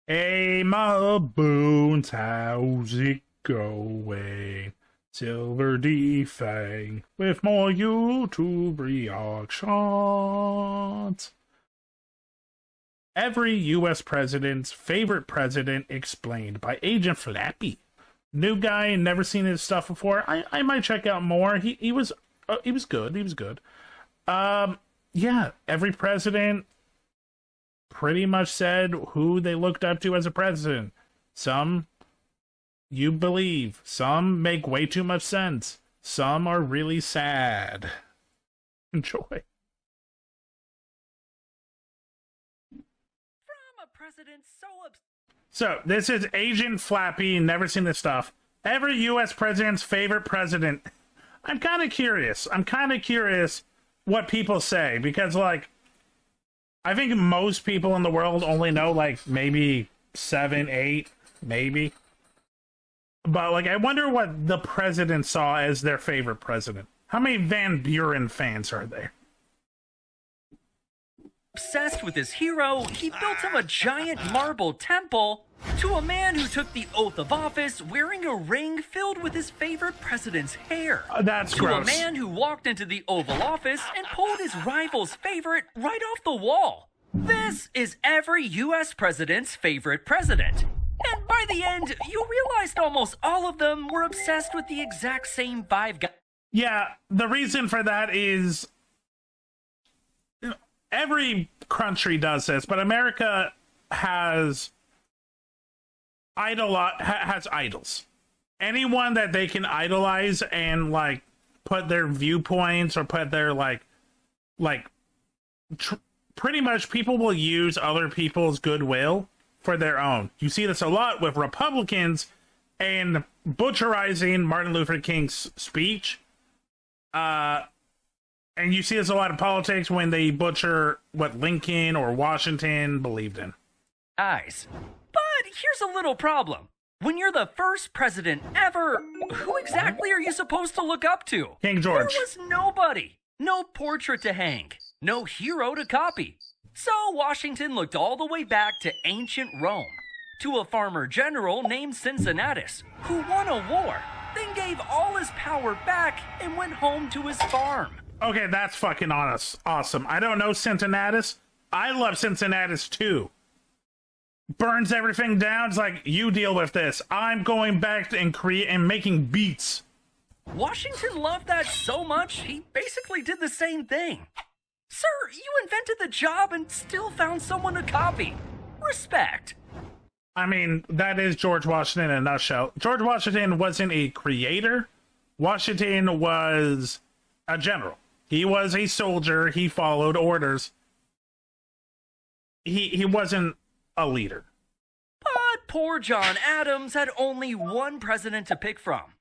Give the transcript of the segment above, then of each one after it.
Hey, my bones, how's it going? SilverDFanng with more YouTube reactions. Every U.S. president's favorite president explained by Agent Flaffy. New guy, never seen his stuff before. I might check out more. He was good. He was good. Yeah, every president pretty much said who they looked up to as a president. Some you believe, some make way too much sense, some are really sad. Enjoy. From a president So, this is Agent Flappy, never seen this stuff. Every U.S. president's favorite president. I'm kind of curious. What people say, because, like, I think most people in the world only know, like, maybe 7, 8, maybe. But, like, I wonder what the president saw as their favorite president. How many Van Buren fans are there? obsessed with his hero, he built him a giant marble temple to a man who took the oath of office wearing a ring filled with his favorite president's hair. That's to gross. a man who walked into the Oval Office and pulled his rival's favorite right off the wall. This is every U.S. president's favorite president. And by the end, you realized almost all of them were obsessed with the exact same 5 guys. Yeah, the reason for that is every country does this, but America has idols. Anyone that they can idolize and like put their viewpoints or put their pretty much people will use other people's goodwill for their own. You see this a lot with Republicans and butcherizing Martin Luther King's speech. And you see this a lot in politics when they butcher what Lincoln or Washington believed in. But here's a little problem. When you're the first president ever, who exactly are you supposed to look up to? King George. There was nobody. No portrait to hang. No hero to copy. So Washington looked all the way back to ancient Rome, to a farmer general named Cincinnatus, who won a war, then gave all his power back and went home to his farm. Okay, that's fucking awesome. I don't know Cincinnatus. I love Cincinnatus too. Burns everything down. It's like, you deal with this. I'm going back and making beats. Washington loved that so much, he basically did the same thing. Sir, you invented the job and still found someone to copy. Respect. I mean, that is George Washington in a nutshell. George Washington wasn't a creator. Washington was a general. He was a soldier. He followed orders. He wasn't a leader. But poor John Adams had only one president to pick from.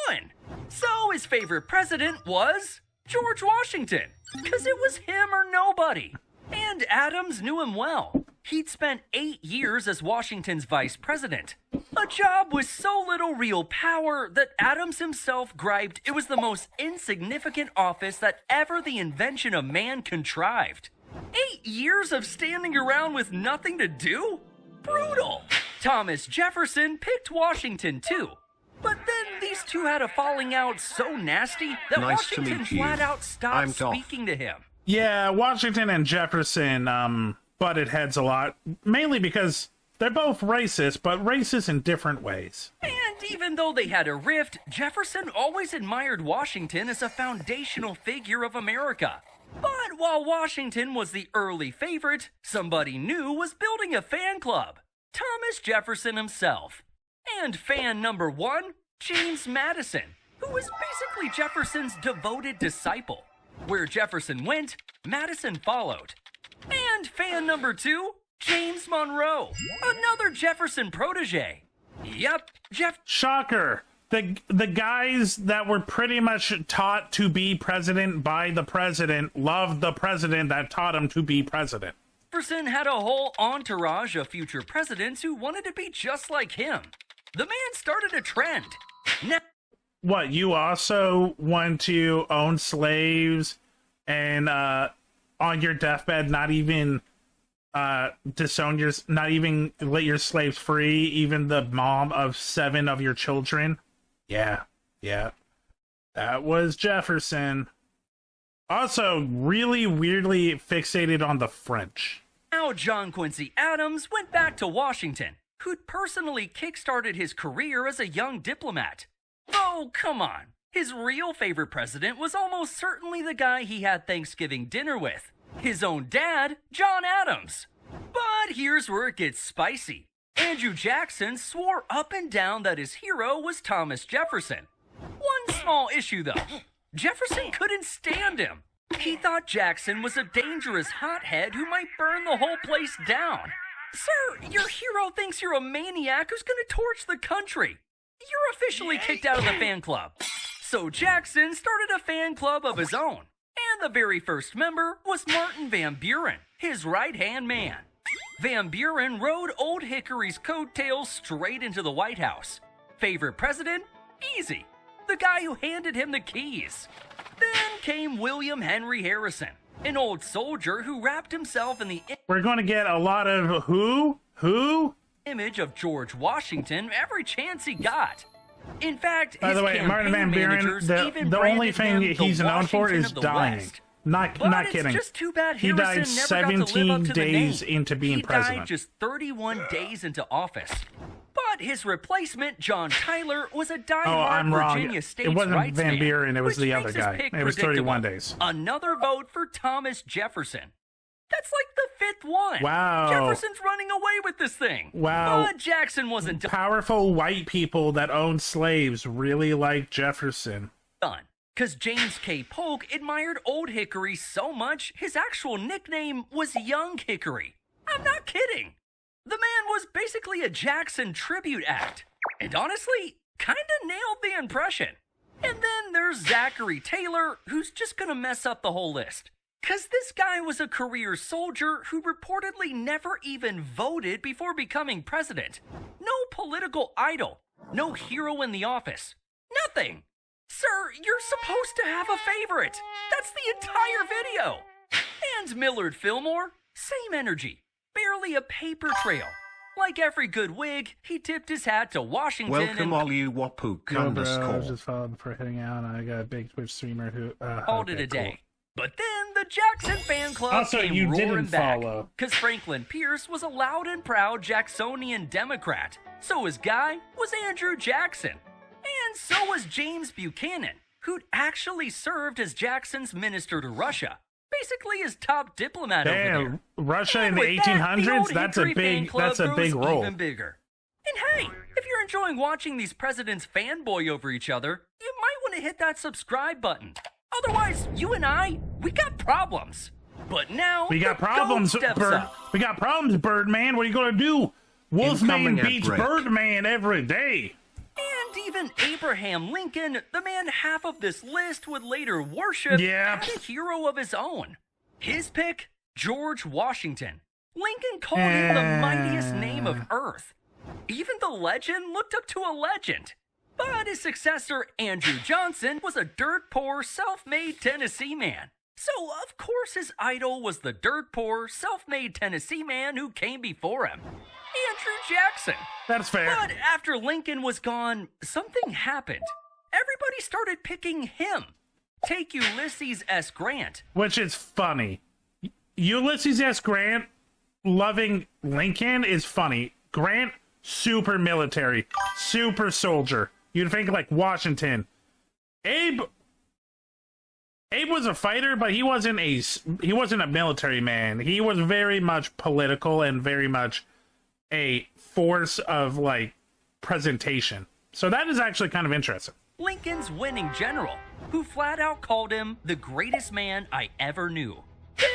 One. So his favorite president was George Washington, because it was him or nobody. And Adams knew him well. He'd spent 8 years as Washington's vice president, a job with so little real power that Adams himself griped it was the most insignificant office that ever the invention of man contrived. 8 years of standing around with nothing to do? Brutal! Thomas Jefferson picked Washington too. But then these two had a falling out so nasty that Nice to Washington meet you. flat out I'm stopped Dolph. speaking to him. Yeah, Washington and Jefferson butted heads a lot, mainly because they're both racist, but racist in different ways. And even though they had a rift, Jefferson always admired Washington as a foundational figure of America. But while Washington was the early favorite, somebody new was building a fan club. Thomas Jefferson himself. And fan number 1, James Madison, who was basically Jefferson's devoted disciple. Where Jefferson went, Madison followed. And fan number 2, James Monroe, another Jefferson protege. Yep, Shocker. The guys that were pretty much taught to be president by the president loved the president that taught him to be president. Jefferson had a whole entourage of future presidents who wanted to be just like him. The man started a trend. Now, What, you also want to own slaves and on your deathbed not even disown your, not even let your slaves free, even the mom of 7 of your children. Yeah, that was Jefferson. Also, really weirdly fixated on the French. Now John Quincy Adams went back to Washington, who'd personally kickstarted his career as a young diplomat. Oh, come on. His real favorite president was almost certainly the guy he had Thanksgiving dinner with, his own dad, John Adams. But here's where it gets spicy. Andrew Jackson swore up and down that his hero was Thomas Jefferson. One small issue, though. Jefferson couldn't stand him. He thought Jackson was a dangerous hothead who might burn the whole place down. Sir, your hero thinks you're a maniac who's going to torch the country. You're officially kicked out of the fan club. So Jackson started a fan club of his own. And the very first member was Martin Van Buren, his right-hand man. Van Buren rode Old Hickory's coattails straight into the White House. Favorite president? Easy. The guy who handed him the keys. Then came William Henry Harrison, an old soldier who wrapped himself in the We're going to get a lot of who? image of George Washington every chance he got. In fact, by the way, Martin Van Buren, the only thing he's known for is dying. Not kidding. Just too bad he died 17 days into being president. He died just 31 days into office. But his replacement, John Tyler, was a diehard Virginia states' It wasn't rights Van Buren, it was man, the other guy. It was 31 days. Another vote for Thomas Jefferson. That's like the 5th one. Wow. Jefferson's running away with this thing. Wow. But Jackson wasn't Powerful white people that owned slaves really liked Jefferson. done. Because James K. Polk admired Old Hickory so much, his actual nickname was Young Hickory. I'm not kidding. The man was basically a Jackson tribute act. And honestly, kinda nailed the impression. And then there's Zachary Taylor, who's just gonna mess up the whole list. Because this guy was a career soldier who reportedly never even voted before becoming president. No political idol. No hero in the office. Nothing. Sir, you're supposed to have a favorite. That's the entire video. And Millard Fillmore, same energy. Barely a paper trail. Like every good Whig, he tipped his hat to Washington. Welcome all you Wapook I was underscore. just following for hanging out. I got a big Twitch streamer who Called it a day. But then the Jackson fan club Also, came you roaring didn't back. follow. Because Franklin Pierce was a loud and proud Jacksonian Democrat. So his guy was Andrew Jackson. And so was James Buchanan, who'd actually served as Jackson's minister to Russia. Basically his top diplomat over there. Damn, Russia in And the with that, the 1800s? Old That's a Hickory fan big club grows role. Even bigger. And hey, if you're enjoying watching these presidents fanboy over each other, you might want to hit that subscribe button. Otherwise, you and we got problems. But now We got the problems, goat steps up. We got problems, Birdman. What are you gonna do? Wolfman Incoming ad beats break. Birdman every day. And even Abraham Lincoln, the man half of this list would later worship, Yep. had a hero of his own. His pick, George Washington. Lincoln called him the mightiest name of earth. Even the legend looked up to a legend. But his successor, Andrew Johnson, was a dirt-poor, self-made Tennessee man. So, of course, his idol was the dirt-poor, self-made Tennessee man who came before him, Andrew Jackson. That's fair. But after Lincoln was gone, something happened. Everybody started picking him. Take Ulysses S. Grant. Which is funny. Ulysses S. Grant loving Lincoln is funny. Grant, super military, super soldier. You'd think like Washington. Abe was a fighter, but he wasn't a military man. He was very much political and very much a force of like presentation. So that is actually kind of interesting. Lincoln's winning general, who flat out called him the greatest man I ever knew.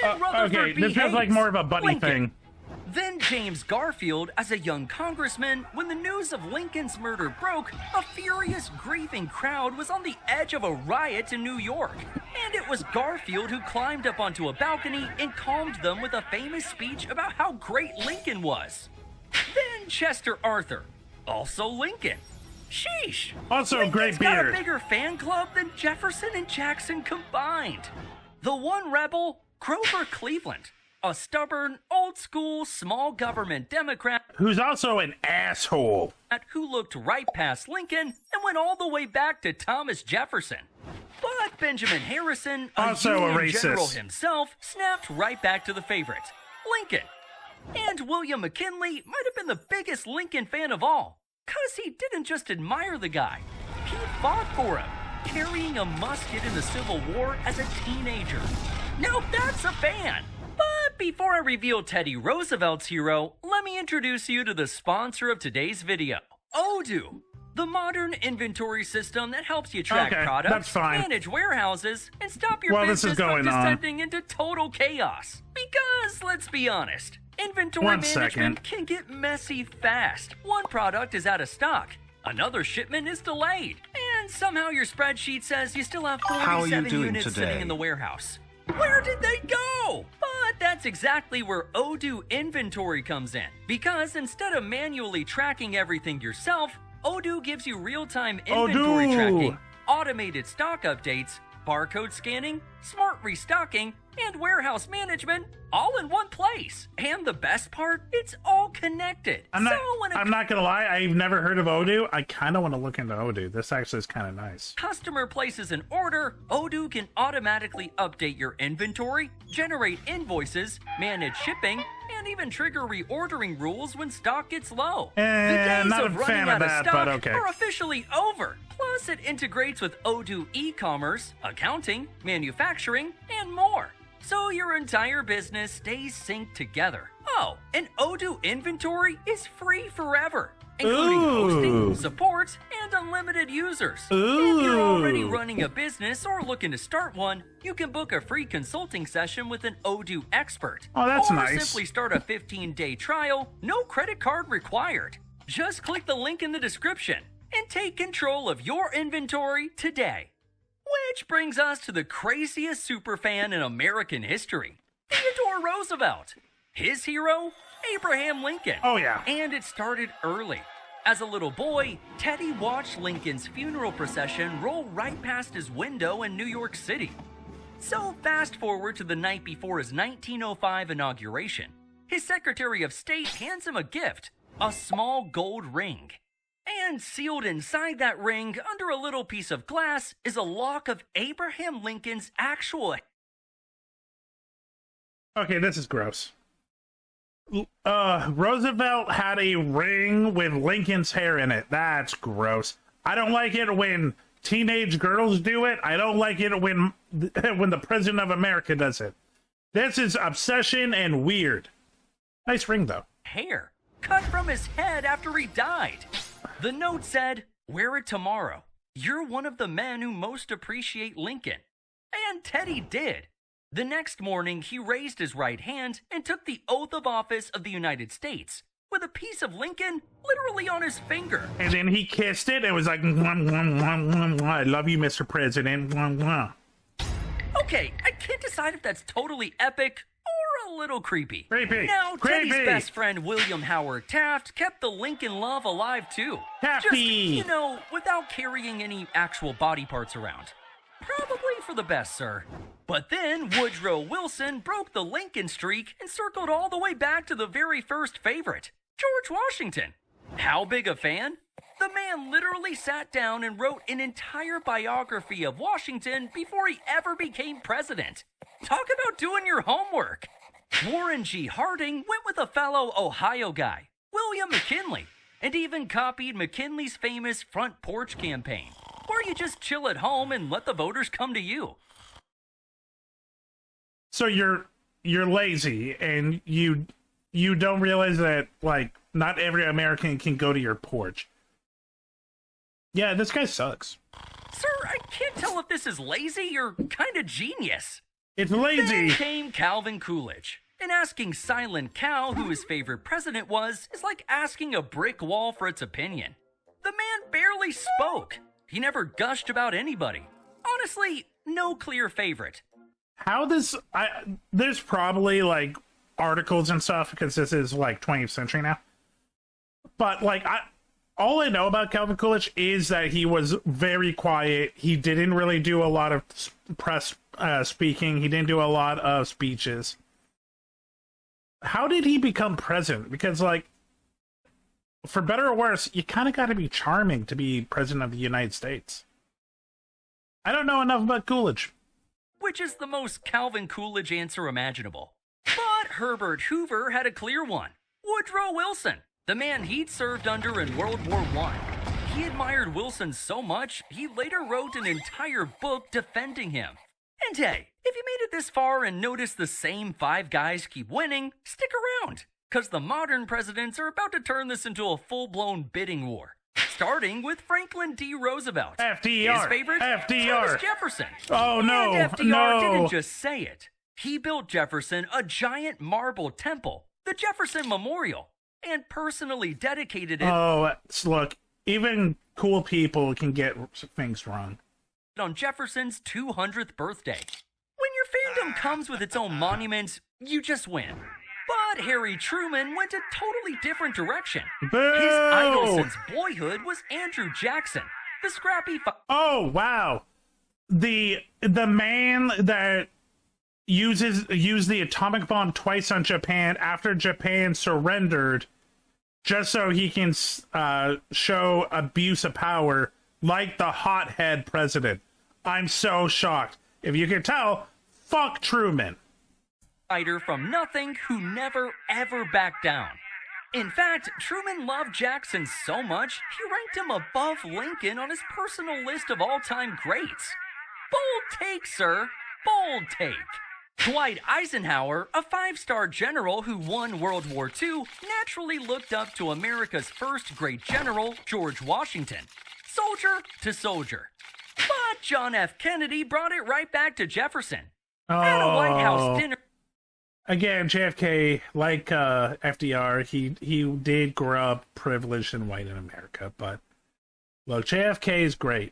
Then Rutherford Okay, B. this feels like Hayes, more of a buddy Lincoln. thing. Then James Garfield as a young congressman. When the news of Lincoln's murder broke, a furious, grieving crowd was on the edge of a riot in New York. And it was Garfield who climbed up onto a balcony and calmed them with a famous speech about how great Lincoln was. Then Chester Arthur, also Lincoln. Sheesh. Also a Lincoln's great got beard. a bigger fan club than Jefferson and Jackson combined. The one rebel, Grover Cleveland. a stubborn, old-school, small-government Democrat Who's also an asshole. who looked right past Lincoln and went all the way back to Thomas Jefferson. But Benjamin Harrison, Also a Union racist. general himself, snapped right back to the favorite, Lincoln. And William McKinley might have been the biggest Lincoln fan of all, because he didn't just admire the guy, he fought for him, carrying a musket in the Civil War as a teenager. Now that's a fan! But before I reveal Teddy Roosevelt's hero, let me introduce you to the sponsor of today's video, Odoo, the modern inventory system that helps you track Okay, products, that's fine. manage warehouses, and stop your Well, this is business from going on. descending into total chaos. Because, let's be honest, inventory One management second. can get messy fast. One product is out of stock, another shipment is delayed, and somehow your spreadsheet says you still have How are you 47 doing units today? sitting in the warehouse. Where did they go? But that's exactly where Odoo Inventory comes in. Because instead of manually tracking everything yourself, Odoo gives you real-time inventory Odoo. tracking, automated stock updates, barcode scanning, smart restocking, and warehouse management all in one place. And the best part, it's all connected. I'm when not gonna lie, I've never heard of Odoo. I kind of want to look into Odoo. This actually is kind of nice. customer places an order, Odoo can automatically update your inventory, generate invoices, manage shipping, and even trigger reordering rules when stock gets low. The days not a of running fan out of that, stock but okay. are officially over. Plus, it integrates with Odoo e-commerce, accounting, manufacturing, and more. So your entire business stays synced together. Oh, and Odoo Inventory is free forever, including hosting, Ooh. support, and unlimited users. Ooh. If you're already running a business or looking to start one, you can book a free consulting session with an Odoo expert. Oh, that's or nice. simply start a 15-day trial, no credit card required. Just click the link in the description and take control of your inventory today. Which brings us to the craziest superfan in American history, Theodore Roosevelt. His hero, Abraham Lincoln. Oh, yeah. And it started early. As a little boy, Teddy watched Lincoln's funeral procession roll right past his window in New York City. So fast forward to the night before his 1905 inauguration. His Secretary of State hands him a gift, a small gold ring. And sealed inside that ring, under a little piece of glass, is a lock of Abraham Lincoln's actual... Okay, this is gross. Roosevelt had a ring with Lincoln's hair in it. That's gross. I don't like it when teenage girls do it. I don't like it when the President of America does it. This is obsession and weird. Nice ring, though. hair, cut from his head after he died. The note said, "Wear it tomorrow. You're one of the men who most appreciate Lincoln." And Teddy did. The next morning, he raised his right hand and took the oath of office of the United States, with a piece of Lincoln literally on his finger. And then he kissed it. It was like, mwah, mwah, mwah, mwah, mwah. I love you, Mr. President. Mwah, mwah. Okay, I can't decide if that's totally epic or a little creepy. Creepy. Now, Creepy. Teddy's best friend William Howard Taft kept the Lincoln love alive too. Tafty. Just, you know, without carrying any actual body parts around. Probably for the best, sir. But then Woodrow Wilson broke the Lincoln streak and circled all the way back to the very first favorite, George Washington. How big a fan? The man literally sat down and wrote an entire biography of Washington before he ever became president. Talk about doing your homework. Warren G. Harding went with a fellow Ohio guy, William McKinley, and even copied McKinley's famous front porch campaign, where you just chill at home and let the voters come to you. So you're lazy and you don't realize that, like, not every American can go to your porch. Yeah, this guy sucks. Sir, I can't tell if this is lazy or kind of genius. It's Then lazy. came Calvin Coolidge. And asking Silent Cow who his favorite president was is like asking a brick wall for its opinion. The man barely spoke. He never gushed about anybody. Honestly, no clear favorite. How does there's probably like articles and stuff because this is like 20th century now. But like all I know about Calvin Coolidge is that he was very quiet. He didn't really do a lot of press speaking. He didn't do a lot of speeches. how did he become president? Because, like, for better or worse, you kind of got to be charming to be president of the United States. I don't know enough about Coolidge. Which is the most Calvin Coolidge answer imaginable. But Herbert Hoover had a clear one. Woodrow Wilson, the man he'd served under in World War I. He admired Wilson so much, he later wrote an entire book defending him. And hey, if you made it this far and noticed the same 5 guys keep winning, stick around, because the modern presidents are about to turn this into a full-blown bidding war. Starting with Franklin D. Roosevelt. FDR. His favorite? FDR. Thomas Jefferson. Oh, no. And FDR No. didn't just say it. He built Jefferson a giant marble temple, the Jefferson Memorial, and personally dedicated it Look, even cool people can get things wrong. on Jefferson's 200th birthday. When your fandom comes with its own monuments, you just win. But Harry Truman went a totally different direction. Boo! His idol since boyhood was Andrew Jackson, the scrappy Oh, wow. The man that used the atomic bomb twice on Japan after Japan surrendered just so he can show abuse of power like the hothead president. I'm so shocked. If you can tell, fuck Truman. fighter from nothing who never ever backed down. In fact, Truman loved Jackson so much, he ranked him above Lincoln on his personal list of all-time greats. Bold take, sir. Bold take. Dwight Eisenhower, a 5-star general who won World War II, naturally looked up to America's first great general, George Washington. Soldier to soldier. But John F. Kennedy brought it right back to Jefferson. At a White House dinner. Again, JFK, like FDR, he did grow up privileged and white in America, but look, JFK is great.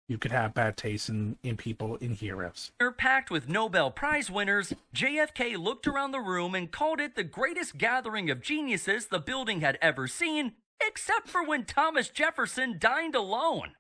You could have bad taste in people, in heroes. Packed with Nobel Prize winners, JFK looked around the room and called it the greatest gathering of geniuses the building had ever seen, except for when Thomas Jefferson dined alone.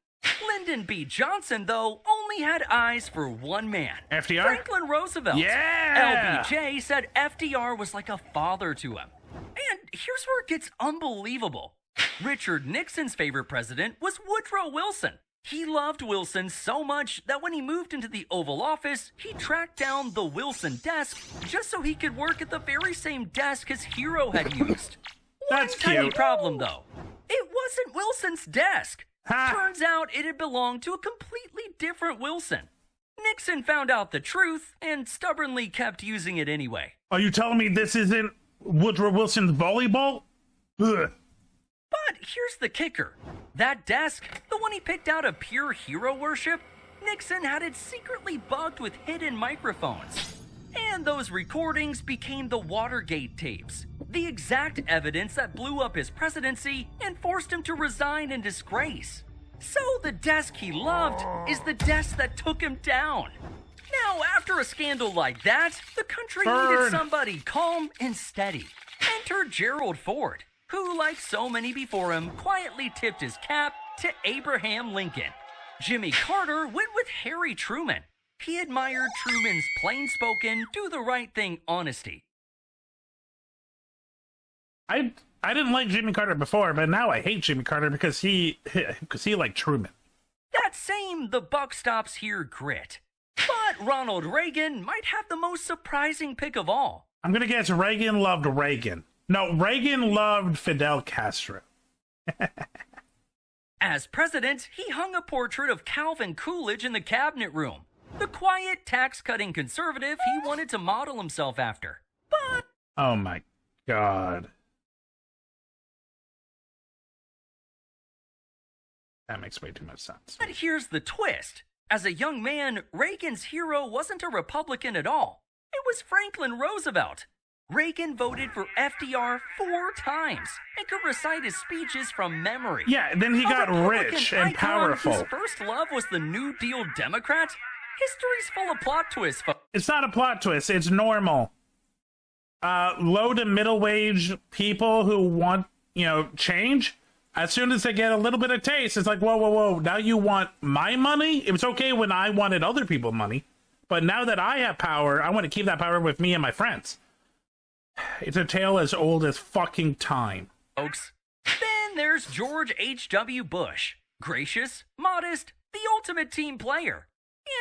Lyndon B. Johnson, though, only had eyes for one man. FDR? Franklin Roosevelt. Yeah! LBJ said FDR was like a father to him. And here's where it gets unbelievable. Richard Nixon's favorite president was Woodrow Wilson. He loved Wilson so much that when he moved into the Oval Office, he tracked down the Wilson desk just so he could work at the very same desk his hero had used. That's One tiny cute. problem, though. It wasn't Wilson's desk. Ha! Turns out it had belonged to a completely different Wilson. Nixon found out the truth and stubbornly kept using it anyway. Are you telling me this isn't Woodrow Wilson's volleyball? Ugh. But here's the kicker. That desk, the one he picked out of pure hero worship, Nixon had it secretly bugged with hidden microphones. And those recordings became the Watergate tapes, the exact evidence that blew up his presidency and forced him to resign in disgrace. So the desk he loved is the desk that took him down. Now, after a scandal like that, the country needed somebody calm and steady. Enter Gerald Ford, who, like so many before him, quietly tipped his cap to Abraham Lincoln. Jimmy Carter went with Harry Truman. He admired Truman's plain-spoken, do-the-right-thing honesty. I didn't like Jimmy Carter before, but now I hate Jimmy Carter because he liked Truman. That same the buck stops here grit. But Ronald Reagan might have the most surprising pick of all. I'm gonna guess Reagan loved Reagan. No, Reagan loved Fidel Castro. As president, he hung a portrait of Calvin Coolidge in the cabinet room, the quiet, tax-cutting conservative he wanted to model himself after. But Oh my god. That makes way too much sense. here's the twist. As a young man, Reagan's hero wasn't a Republican at all. It was Franklin Roosevelt. Reagan voted for FDR 4 times and could recite his speeches from memory. Yeah, then he A got Republican rich and icon powerful. Whose first love was the New Deal Democrat? History's full of plot twists, folks. It's not a plot twist, it's normal. Low to middle wage people who want, change, as soon as they get a little bit of taste, it's like, whoa, now you want my money? It was okay when I wanted other people's money, but now that I have power, I want to keep that power with me and my friends. It's a tale as old as fucking time. Folks. Then there's George H.W. Bush. Gracious, modest, the ultimate team player.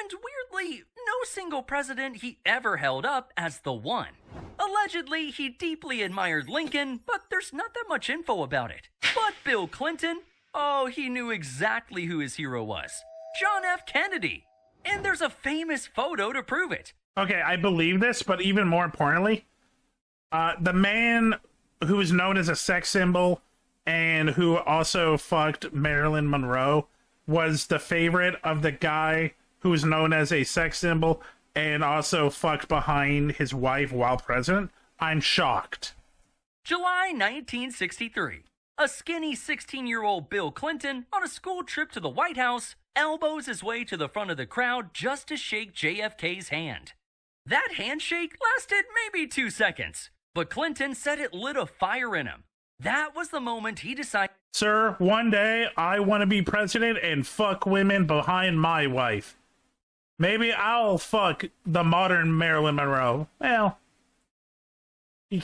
And weirdly, no single president he ever held up as the one. Allegedly, he deeply admired Lincoln, but there's not that much info about it. But Bill Clinton? Oh, he knew exactly who his hero was. John F. Kennedy. And there's a famous photo to prove it. Okay, I believe this, but even more importantly, the man who is known as a sex symbol and who also fucked Marilyn Monroe was the favorite of the guy who is known as a sex symbol and also fucked behind his wife while president. I'm shocked. July 1963. A skinny 16-year-old Bill Clinton, on a school trip to the White House, elbows his way to the front of the crowd just to shake JFK's hand. That handshake lasted maybe 2 seconds, but Clinton said it lit a fire in him. That was the moment he decided, Sir, one day I want to be president and fuck women behind my wife. Maybe I'll fuck the modern Marilyn Monroe. Well, he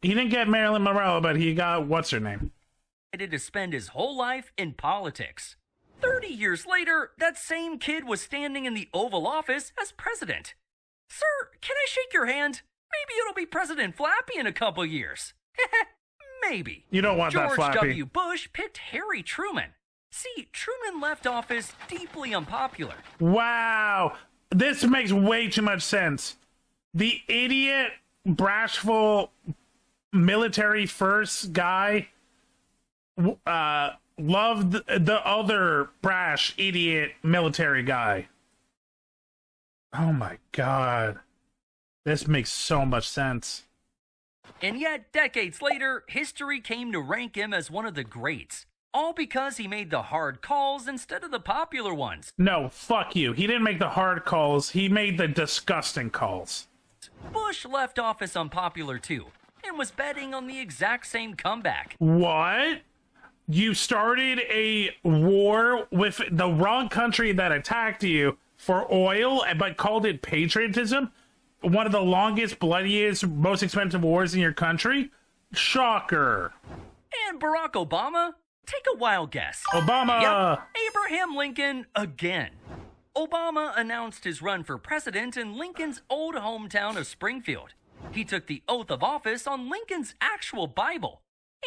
didn't get Marilyn Monroe, but he got what's her name. to spend his whole life in politics. 30 years later, that same kid was standing in the Oval Office as president. Sir, can I shake your hand? Maybe it'll be President Flappy in a couple years. Maybe. You don't want that, George Flappy. W. Bush picked Harry Truman. See, Truman left office deeply unpopular. Wow. This makes way too much sense. The idiot, bashful, military first guy loved the other brash, idiot military guy. Oh my god. This makes so much sense. And yet, decades later, history came to rank him as one of the greats. All because he made the hard calls instead of the popular ones. No, fuck you. He didn't make the hard calls. He made the disgusting calls. Bush left office unpopular too, and was betting on the exact same comeback. What? You started a war with the wrong country that attacked you for oil, but called it patriotism? One of the longest, bloodiest, most expensive wars in your country? Shocker. And Barack Obama? Take a wild guess. Obama! Yep, Abraham Lincoln again. Obama announced his run for president in Lincoln's old hometown of Springfield. He took the oath of office on Lincoln's actual Bible.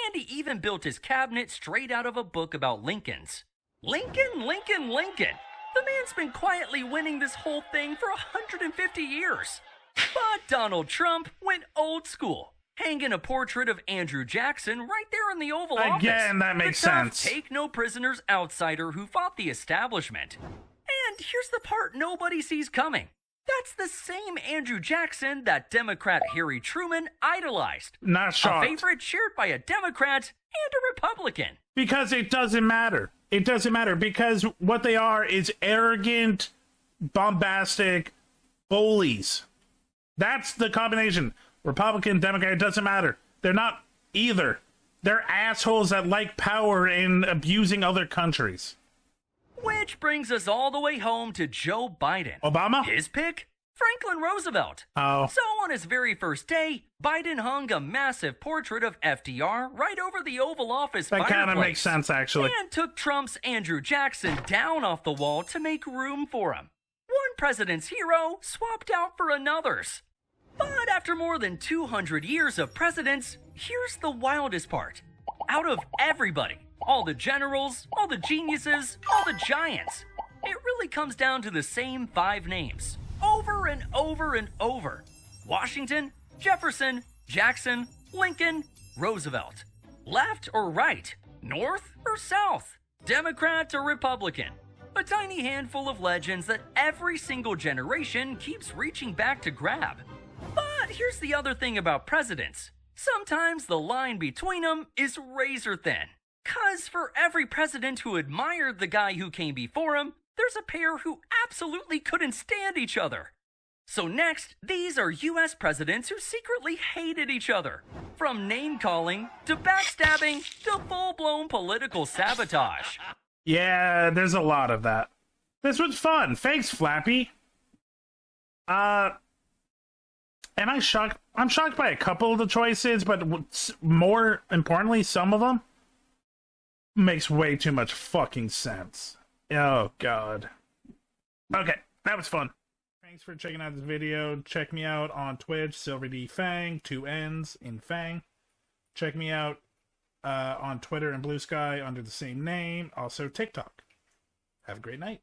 And he even built his cabinet straight out of a book about Lincolns. Lincoln, Lincoln, Lincoln. The man's been quietly winning this whole thing for 150 years. But Donald Trump went old school, hanging a portrait of Andrew Jackson right there in the Oval Office. Again, that makes the tough, sense. take no prisoners outsider who fought the establishment. And here's the part nobody sees coming. That's the same Andrew Jackson that Democrat Harry Truman idolized. Not shocked. A favorite cheered by a Democrat and a Republican. Because it doesn't matter. It doesn't matter because what they are is arrogant, bombastic bullies. That's the combination. Republican, Democrat, it doesn't matter. They're not either. They're assholes that like power and abusing other countries. Which brings us all the way home to Joe Biden. Obama? His pick? Franklin Roosevelt. Oh. So on his very first day, Biden hung a massive portrait of FDR right over the Oval Office That fireplace. kind of makes sense, actually. And took Trump's Andrew Jackson down off the wall to make room for him. One president's hero swapped out for another's. But after more than 200 years of presidents, here's the wildest part. Out of everybody, all the generals, all the geniuses, all the giants, it really comes down to the same 5 names. Over and over and over. Washington, Jefferson, Jackson, Lincoln, Roosevelt. Left or right? North or south? Democrat or Republican? A tiny handful of legends that every single generation keeps reaching back to grab. But here's the other thing about presidents. Sometimes the line between them is razor thin. 'Cause for every president who admired the guy who came before him, there's a pair who absolutely couldn't stand each other. So next, these are US presidents who secretly hated each other. From name-calling, to backstabbing, to full-blown political sabotage. Yeah, there's a lot of that. This was fun. Thanks, Flappy. And I'm shocked by a couple of the choices, but more importantly, some of them makes way too much fucking sense. Oh, God. Okay, that was fun. Thanks for checking out this video. Check me out on Twitch, SilverDFanng, 2 N's in Fang. Check me out on Twitter and Blue Sky under the same name. Also TikTok. Have a great night.